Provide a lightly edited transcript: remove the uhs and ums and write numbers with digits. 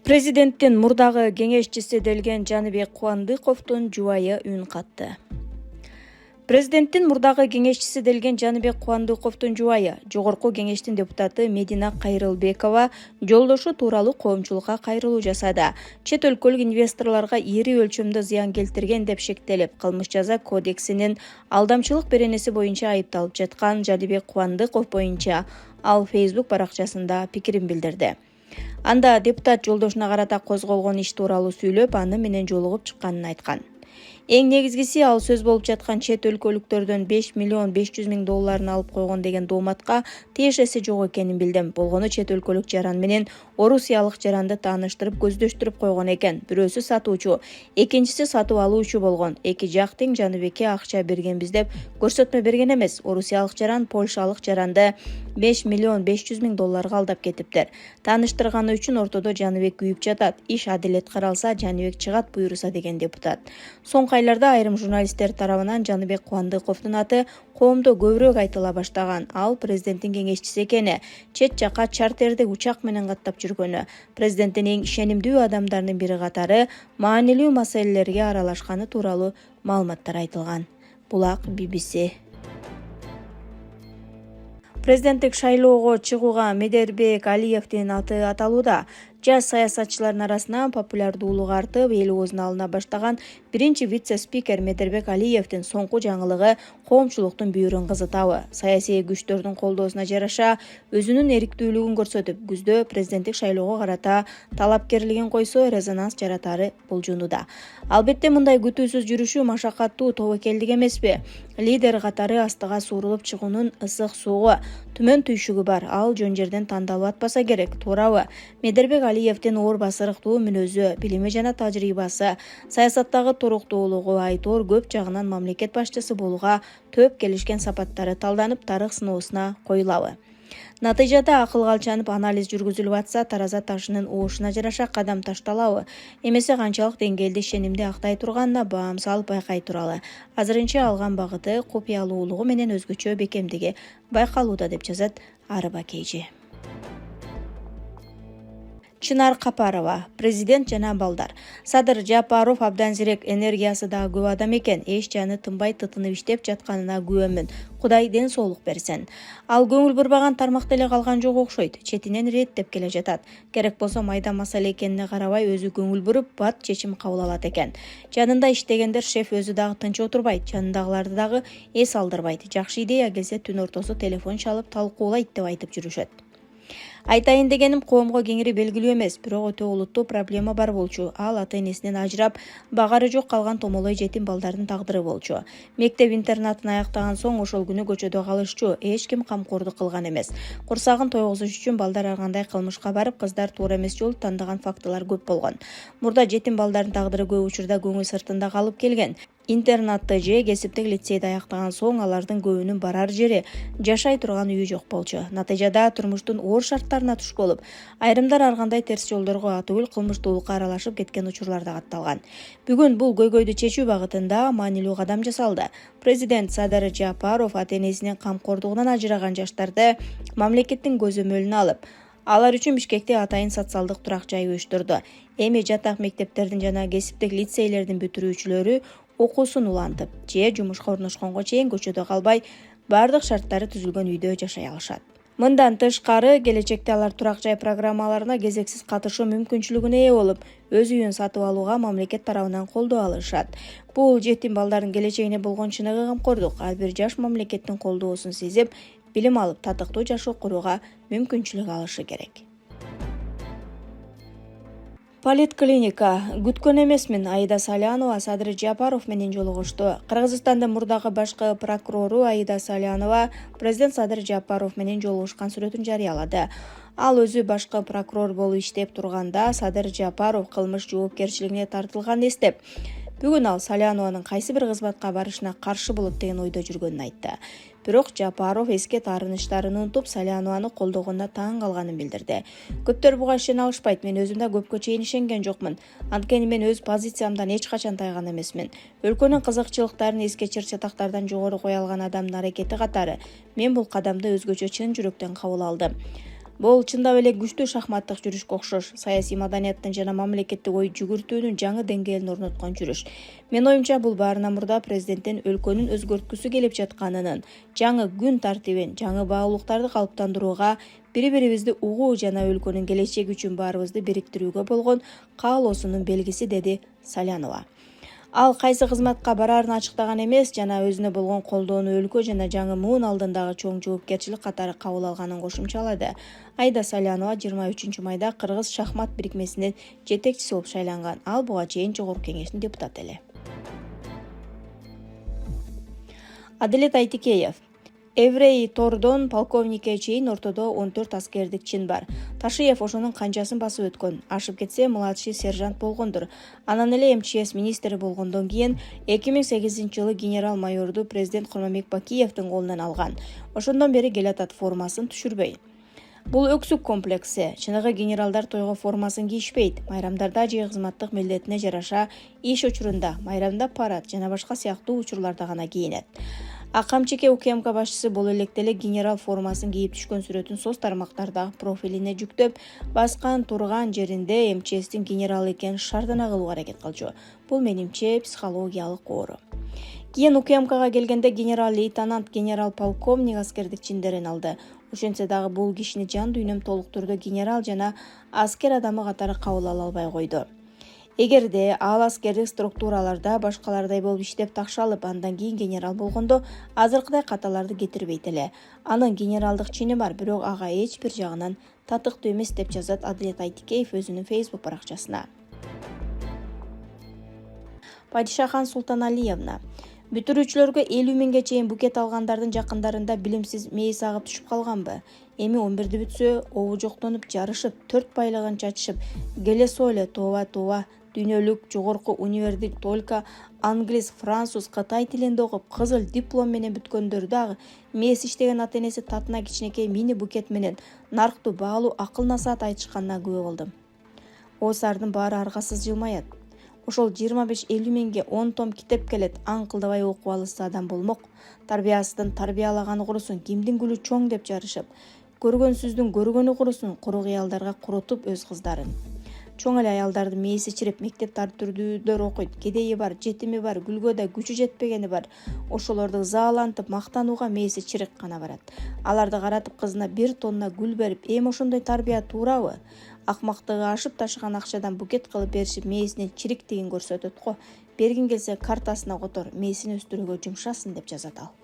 Президенттин мурдагы кеңешчиси делген Жаныбек Кубандыковдун жубайы үн катты. Президенттин мурдагы кеңешчиси делген Жаныбек Кубандыковдун жубайы, жогорку кеңештин депутаты Медина Кайрылбекова жолдошу тууралуу коомчулукка кайрылуу жасады. Чет өлкөлүк инвесторлорго ири өлчөмдө зыян келтирген деп шектелип, кылмыш жаза кодексинин алдамчылык беренеси боюнча айыпталып жаткан Жаныбек Кубандыков боюнча ал Facebook баракчасында пикирин билдирди. Анда депутат жолдошуна карата козголгон иш тууралуу сүйлөп, аны менен жолугуп чыкканын айткан. Эң негизгиси ал сөз болуп жаткан чет өлкөлүктөрдөн 5 миллион 500 миң долларын алып койгон деген дооматка тиешеси жок экенин билдим. Болгону чет өлкөлүк жаран менен орусиялык жаранды тааныштырып көздөштүрүп койгон экен. Бирөөсү сатуучу, экинчиси сатып алуучу болгон. Эки жак тең Жаныбекке акча бергенбиз деп көрсөтмө берген эмес. Орусиялык жаран польшалык жаранды 5 миллион 500 миң долларга алдап кетиптир. Тааныштырганы үчүн ортодо Жаныбек күйүп жатат. Иш адилет каралса, Жаныбек чыгат буйруса деген депутат. Соңку айларда айрым журналисттер тарабынан Жаныбек Кубандыковдун аты коомдо көбүрөөк айтыла баштаган. Ал президенттин кеңешчиси экени, чет жакка чартерде учак менен каттап жүргөнү, президенттин эң ишенимдүү адамдарынын бири катары маанилүү маселелерге аралашканы тууралуу маалыматтар айтылган. Булак BBC. Президенттик шайлоого чыгууга Медербек Алиевдин аты аталууда. Жаш саясатчылардын арасынан популярдуулугу артып, эл оозуна алына баштаган биринчи вице-спикер Медербек Алиевдин соңку жаңылыгы коомчулуктун бүйүрүн кызытабы. Саясий күчтөрдүн колдоосуна жараша өзүнүн эриктүүлүгүн көрсөтүп, күздө президенттик шайлоого карата талапкерлигин койсо, резонанс жаратары болжонууда. Албетте мындай күтүүсүз жүрүшү машакаттуу тобокелдик эмеспи? Лидер катары астыга суурулуп чыгуунун ысык соогу, түмөн түйшүгү бар. Ал жөн жерден тандалып атпаса керек, туурабы? Медербек Алиевдин оор басырыктуу мүнөзү, билими жана тажрыйбасы, саясаттагы туруктуулугу айтор көп жагынан мамлекет башчысы болууга төп келишкен сапаттары талданып, тарых сыноосуна коюлабы. Натыйжада акыл калчанып анализ жүргүзүлүп атса, тараза ташынын оошуна жараша кадам ташталабы? Эмесе канчалык деңгээлде ишенимди актай турганына баам салып байкай туралы. Азырынча алган багыты, купуялуулугу менен өзгөчө бекемдиги байкалууда деп жазат Арыба Кейжи. Чынар Капарова, президент жана балдар. Садыр Жапаров абдан зирек, энергиясы да көп адам экен. Эч жаны тынбай тытынып иштеп жатканына күбөмүн. Кудай ден соолук берсин. Ал көңүл бурбаган тармак деле калган жок окшойт. Четинен реттеп келе жатат. Керек болсо майда маселе экенине карабай өзү көңүл буруп, бат чечим кабыл алат экен. Жанында иштегендер шеф өзү дагы тынч отурбайт, жанындагыларды дагы эс алдырбайт. Жакшы идея келсе түн ортосу телефон чалып талкуулайт деп айтып жүрүшөт. Айтайын дегеним, коомго кеңири белгилүү эмес, бирок өтө олуттуу проблема бар болчу. Ал ата-энесинен ажырап, багары жок калган томолой жетим балдардын тагдыры болчу. Мектеп-интернатын аяктаган соң ошол күнү көчөдө калышчу, эч ким камкордук кылган эмес. Курсагын тойгузуш үчүн балдар ар кандай кылмышка барып, кыздар туура эмес жол тандаган фактылар көп болгон. Мурда жетим балдардын тагдыры көп учурда көңүл сыртында калып келген. Интернатты же кесиптик лицейди аяктаган соң алардын көбүнүн барар жери, жашай турган үйү жок болчу. Натыйжада турмуштун оор шарттарына туш болуп, айрымдар ар кандай терс жолдорго атып, кылмыштуулукка аралашып кеткен учурлар да катталган. Бүгүн бул көйгөйдү чечүү багытында маанилүү кадам жасалды. Президент Садыр Жапаров ата-энесинин камкордугунан ажыраган жаштарды мамлекеттин көзөмөлүнө алып, алар үчүн Бишкекте атайын социалдык турак жай уюштурду. Эми жатак мектептердин жана кесиптик лицейлердин бүтүрүүчүлөрү окуусун улантып, же жумушка орношконго чейин көчөдө калбай, бардык шарттары түзүлгөн үйдө жашай алышат. Мындан тышкары, келечекте алар турак жай программаларына кезексиз катышуу мүмкүнчүлүгүнө ээ болуп, өз үйүн сатып алууга мамлекет тарабынан колдоо алышат. Бул жетим балдардын келечегине болгон чыныгы камкордук. Ар бир жаш мамлекеттин колдоосун сезип, билим алып, татыктуу жашоо курууга мүмкүнчүлүк алышы керек. Политклиника. Күткөн эмесмин. Аида Салянова Садыр Жапаров менен жолугушту. Кыргызстандын мурдагы башкы прокурору Аида Салянова президент Садыр Жапаров менен жолугушкан сүрөтүн жарыялады. Ал өзү башкы прокурор болуп иштеп турганда Садыр Жапаров кылмыш жоопкерчилигине тартылганын эстеп, бүгүн ал Салянованын кайсы бир кызматка барышына каршы болот деген ойдо жүргөнүн айтты. Бирок Жапаров эске таарынычтарын унутуп, Салянованы колдогонуна таң калганын билдирди. Көптөр буга ишене алышпайт. Мен өзүм да көпкө чейин ишенген жокмун. Анткени мен өз позициямдан эч качан тайган эмесмин. Өлкөнүн кызыкчылыктарын эске чыр-чатактардан жогору кое алган адамдын аракети катары мен бул кадамды өзгөчө чын жүрөктөн кабыл алдым. Бул чындап эле күчтүү шахматтык жүрүшкө окшош. Саясий маданияттын жана мамлекеттик ой жүгүртүүнүн жаңы деңгээлин орноткон жүрүш. Менин оюмча бул баарынан мурда президенттин өлкөнүн өзгөрткүсү келип жатканынын, жаңы күн тартибин, жаңы баалуулуктарды калыптандырууга, бири-бирибизди угуу жана өлкөнүн келечеги үчүн баарыбызды бириктирүүгө болгон каалоосунун белгиси, деди Салянова. Ал кайсы кызматка бараарын ачыктаган эмес жана өзүнө болгон колдоону өлкө жана жаңы муун алдындагы чоң жоопкерчилик катары кабыл алганын кошумчалады. Аида Салянова 23 майда Кыргыз шахмат бирикмесинин жетекчиси болуп шайланган. Ал буга чейин жогорку кеңештин депутаты эле. Адилет Айтикеев. Еврей Тордон полковникке чейин ортодо 14 аскердик чин бар. Ташиев ошонун канчасын басып өткөн. Ашып кетсе младший сержант болгондур. Анан эле МЧС министри болгондон кийин 2008-жылы генерал-майорду президент Курманбек Бакиевдин колунан алган. Ошондон бери келатат, формасын түшүрбөй. Бул өксүк комплекси. Чыныгы генералдар тойго формасын кийишпейт. Майрамдарда же кызматтык милдетине жараша иш учурунда, майрамда парад жана башка сыяктуу учурларда гана кийинет. АКМЧК УКМК башчысы боло электе эле генерал формасын кийип түшкөн сүрөтүн соц тармактардагы профилине жүктөп, баскан турган жеринде МЧСтин генералы экенин шардана кылууга аракет кылчу. Бул менимче психологиялык оору. Кийин УКМКга келгенде генерал-лейтенант, генерал-полковник аскердик чиндерин алды. Ошентсе дагы бул кишини жан дүйнөм толук түрдө генерал жана аскер адамы катары кабыл ала албай койду. Эгерде ал аскердик структураларда башкалардай болуп иштеп такшалып, андан кийин генерал болгондо азыркыдай каталарды кетирбейт эле. Анын генералдык чини бар, бирок ага эч бир жагынан татыктуу эмес, деп жазат Адилет Айтикеев өзүнүн Facebook баракчасына. Падишахан Султаналиевна. Бүтүрүүчүлөргө 50 миңге чейин букет алгандардын жакындарында билимсиз мейис агып түшүп калганбы? Эми 11 бүтсө, обу жоктонуп, жарышып, 4 байлыгын чачышып, келе сойле тооба, дүйнөлүк жогорку универдик только англис, француз, кытай тилинде окуп, кызыл диплом менен бүткөндөр дагы мейис иштеген ата-энеси татына кичинекей мини букет менен нарктуу баалуу акыл-насаат айтышканына күбө болдум. Оосардын баары аргасыз жылмаят. Ошол 25-50 миңге 10 том китеп келет, аңкылдабай окуп алышса адам болмок. Тарбиясыздын тарбиялаганы курусун, кимдин гүлү чоң деп жарышып, көргөнсүздүн көргөнү курусун, куру кыялдарга курутуп өз кыздарын. Чоң эле аялдарды мейиси чирип, мектептар түрдүүдөр окуйт, кедейи бар, жетими бар, гүлгө да күчү жетпегени бар. Ошолорду заалантып, мактанууга мейиси чирик гана барат. Аларды каратып, кызына 1 тонна гүл берип, эми ошондой тарбия туурабы? Акмактыгы ашып ташыган акчадан букет кылып беришип, мейисинин чириктигин көрсөтөт го. Бергин келсе картасына котор, мейисин өстүрүүгө жумшасын, деп жазат ал.